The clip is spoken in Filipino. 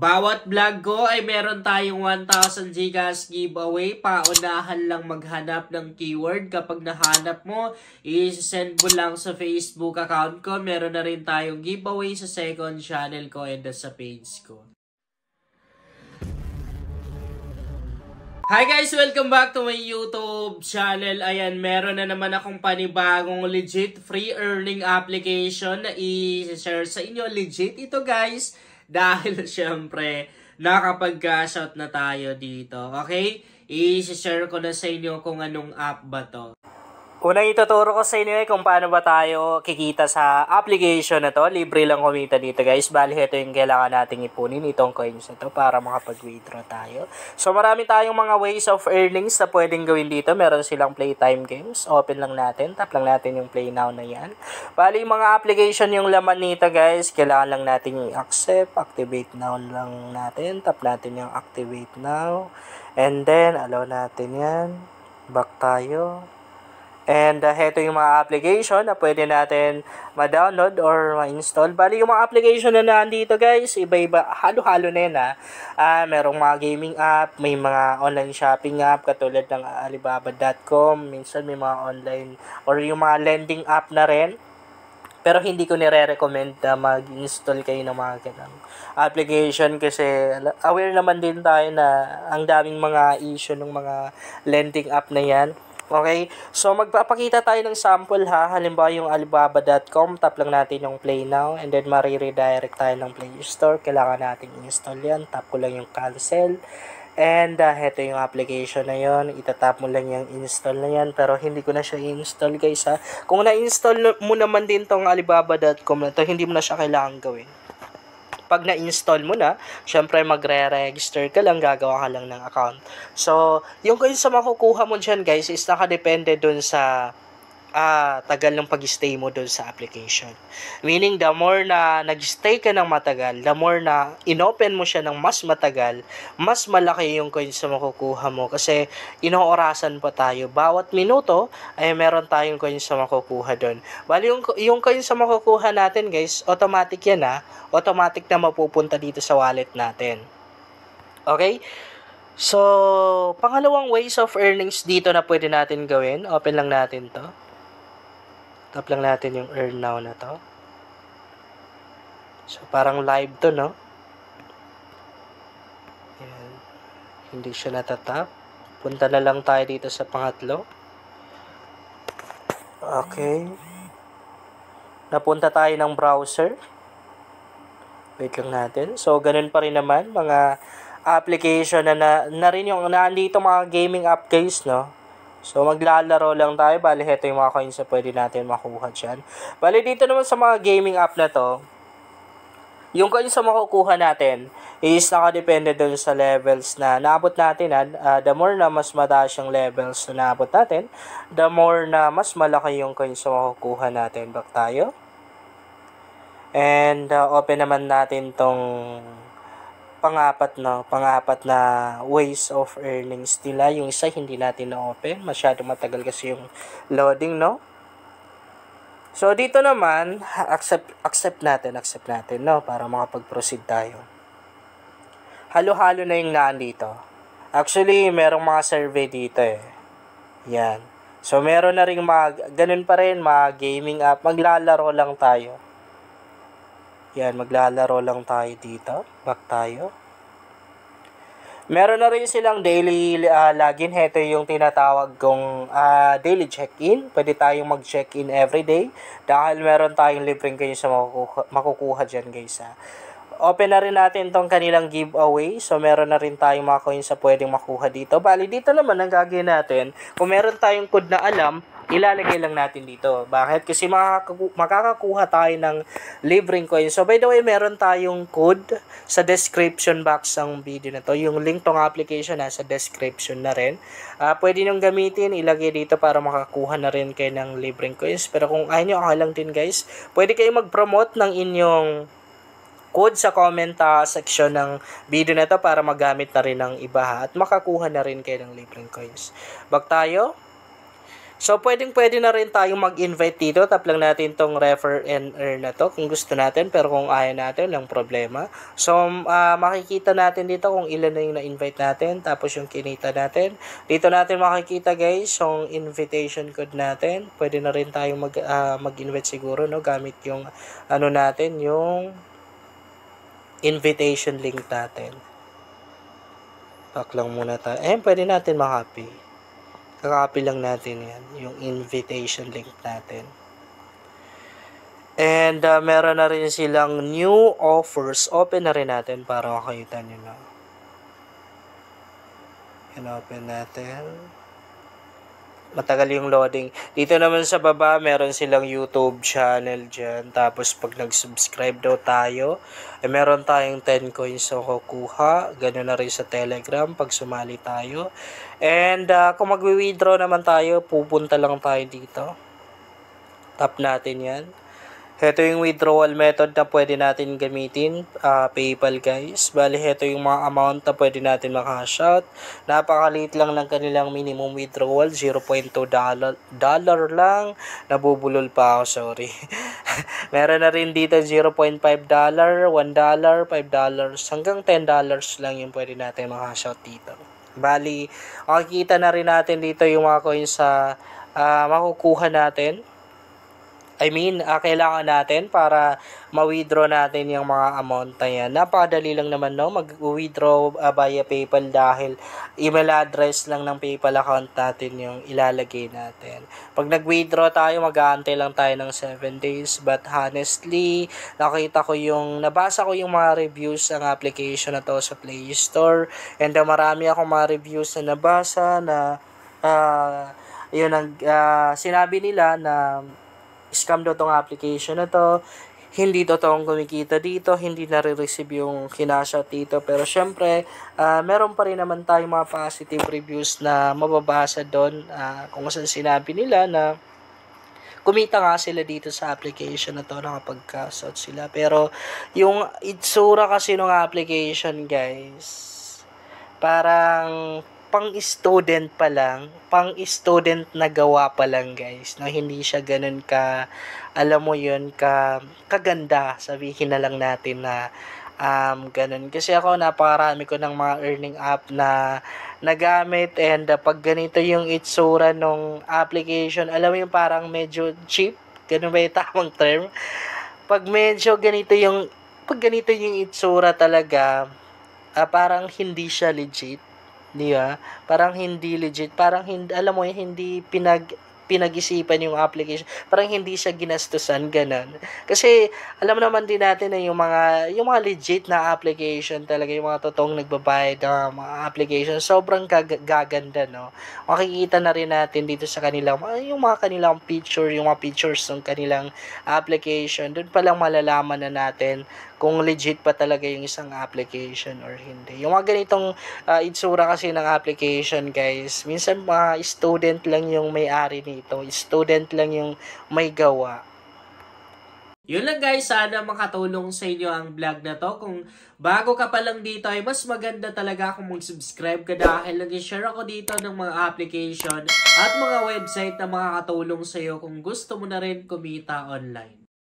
Bawat vlog ko ay meron tayong 1,000 GCash giveaway. Paunahan lang maghanap ng keyword. Kapag nahanap mo, i-send mo lang sa Facebook account ko. Meron na rin tayong giveaway sa second channel ko and sa page ko. Hi guys! Welcome back to my YouTube channel. Ayan, meron na naman akong panibagong legit free earning application na i-share sa inyo. Legit ito guys. Dahil syempre, nakapag-cash out na tayo dito. Okay? I-share ko na sa inyo kung anong app ba to. Unang ituturo ko sa inyo kung paano ba tayo kikita sa application na to. Libre lang kumita dito guys. Bali, ito yung kailangan nating ipunin, itong coins na to para makapag-withdraw tayo. So marami tayong mga ways of earnings na pwedeng gawin dito. Meron silang playtime games. Open lang natin. Tap lang natin yung play now na yan. Bali, mga application yung laman nito guys. Kailangan lang natin i-accept. Activate now lang natin. Tap natin yung activate now. And then, allow natin yan. Back tayo. And ito yung mga application na pwede natin ma-download or ma-install. Bali, yung mga application na nandito guys, iba-iba, halo-halo na yun merong mga gaming app, may mga online shopping app katulad ng Alibaba.com. Minsan may mga online or yung mga lending app na rin. Pero hindi ko nire-recommend na mag-install kayo ng mga ganang application kasi aware naman din tayo na ang daming mga issue ng mga lending app na yan. Okay, so magpapakita tayo ng sample halimbawa yung Alibaba.com, tap lang natin yung play now and then mariredirect tayo ng Play Store. Kailangan natin install yan, tap ko lang yung cancel and ito yung application na yon, itatap mo lang yung install na yan pero hindi ko na siya i-install guys Kung na-install mo naman din tong Alibaba.com na to, hindi mo na siya kailangan gawin. Pag na-install mo na, syempre magre-register ka lang, gagawa ka lang ng account. So, yung coins sa makukuha mo dyan guys is nakadepende dun sa tagal ng pag-stay mo dun sa application. Meaning, the more na nag-stay ka ng matagal, the more na inopen mo siya ng mas matagal, mas malaki yung coins sa makukuha mo. Kasi, inoorasan pa tayo. Bawat minuto, ay meron tayong coins sa makukuha dun. Bali, yung coins sa makukuha natin, guys, automatic yan automatic na mapupunta dito sa wallet natin. Okay? So, pangalawang ways of earnings dito na pwede natin gawin. Open lang natin to. Tap lang natin yung earn now na to. So, parang live to, no? Ayan. Hindi siya natatap. Punta na lang tayo dito sa pangatlo. Okay. Napunta tayo ng browser. Wait lang natin. So, ganun pa rin naman. Mga application na rin yung nandito mga gaming app guys, no? So, maglalaro lang tayo. Bali, ito yung mga coins na pwede natin makuha dyan. Bali, dito naman sa mga gaming app na to, yung coins na makukuha natin is nakadepende dun sa levels na naabot natin. The more na mas mataas yung levels na naabot natin, the more na mas malaki yung coins na makukuha natin. Back tayo. And, open naman natin tong pangapat na ways of earnings nila. Yung isa hindi natin na-open, masyado matagal kasi yung loading, no? So dito naman accept natin, no, para makapag-proceed tayo. Halo-halo na yung nandito. Actually, merong mga survey dito Yan. So meron na ring ganun pa rin mga gaming app, maglalaro lang tayo. Yan, maglalaro lang tayo dito. Back tayo. Meron na rin silang daily login. Ito yung tinatawag kong daily check-in. Pwede tayong mag-check-in everyday. Dahil meron tayong libreng kayo sa makukuha dyan guys. Open na rin natin tong kanilang giveaway. So, meron na rin tayong mga coins na pwedeng makuha dito. Bali, dito naman ang gagawin natin. Kung meron tayong code na alam, ilalagay lang natin dito. Bakit? Kasi makakakuha tayo ng libreng coins. So, by the way, meron tayong code sa description box ng video na to. Yung link tong application nasa description na rin. Pwede nyo gamitin, ilagay dito para makakuha na rin kayo ng libreng coins. Pero kung ayaw nyo, okay lang din guys. Pwede kayo mag-promote ng inyong code sa comment section ng video na to para magamit na rin ng iba at makakuha na rin kayo ng libreng coins. Back tayo. So, pwede na rin tayong mag-invite dito. Tap lang natin tong refer and earn na to kung gusto natin. Pero kung ayaw natin, lang problema. So, makikita natin dito kung ilan na yung na-invite natin. Tapos yung kinita natin. Dito natin makikita guys, yung invitation code natin. Pwede na rin tayong mag-invite siguro, no? Gamit yung, natin, yung invitation link natin. Pack lang muna tayo. Pwede natin makopy. Kakopy lang natin yan, yung invitation link natin. And meron na rin silang new offers. Open na rin natin para makita nyo na. Open natin. Matagal yung loading. Dito naman sa baba, meron silang YouTube channel dyan. Tapos, pag nag-subscribe daw tayo, meron tayong 10 coins na kukuha. Ganun na rin sa Telegram pag sumali tayo. And, kung mag-withdraw naman tayo, pupunta lang tayo dito. Tap natin yan. Ito yung withdrawal method na pwede natin gamitin, PayPal guys. Bali, ito yung mga amount na pwede natin makash out. Napakaliit lang ng kanilang minimum withdrawal, $0.2 lang. Nabubulol pa ako, sorry. Meron na rin dito $0.5, $1, $5, hanggang $10 lang yung pwede natin makash out dito. Bali, makikita na rin natin dito yung mga coins sa makukuha natin. Kailangan natin para ma-withdraw natin yung mga amount na yan. Napakadali lang naman, no? Mag-withdraw via PayPal dahil email address lang ng PayPal account natin yung ilalagay natin. Pag nag-withdraw tayo, mag-aantay lang tayo ng 7 days. But honestly, nabasa ko yung mga reviews ng application na to sa Play Store. And marami akong mga reviews na nabasa na sinabi nila na scam daw tong application na to, hindi totoong kumikita dito, hindi nare-receive yung kinashout dito. Pero syempre, meron pa rin naman tayong mga positive reviews na mababasa doon, kung saan sinabi nila na kumita nga sila dito sa application na to, nakapag-cash sila. Pero yung itsura kasi ng application guys, parang pang-student pa lang, pang-student na gawa pa lang guys, na hindi siya ganun kaganda, sabihin na lang natin na ganun. Kasi ako, napakarami ko ng mga earning app na nagamit, and pag ganito yung itsura ng application, alam mo yung parang medyo cheap, ganun ba yung tamang term? Pag ganito yung itsura talaga, parang hindi siya legit. Di ba? Parang hindi legit, parang hindi, alam mo, hindi pinag-isipan yung application. Parang hindi siya ginastusan, ganun. Kasi alam naman din natin na yung mga legit na application talaga, yung mga totoong nagbabayad na mga application, sobrang gaganda, no? Makikita na rin natin dito sa kanilang yung mga features ng kanilang application. Doon pa lang malalaman na natin kung legit pa talaga yung isang application or hindi. Yung mga ganitong itsura kasi ng application guys, minsan mga student lang yung may-ari nito, student lang yung may gawa. Yun lang guys, sana makatulong sa inyo ang vlog na to. Kung bago ka pa lang dito ay mas maganda talaga kung mag-subscribe ka dahil nag-share ako dito ng mga application at mga website na makakatulong sa iyo kung gusto mo na rin kumita online.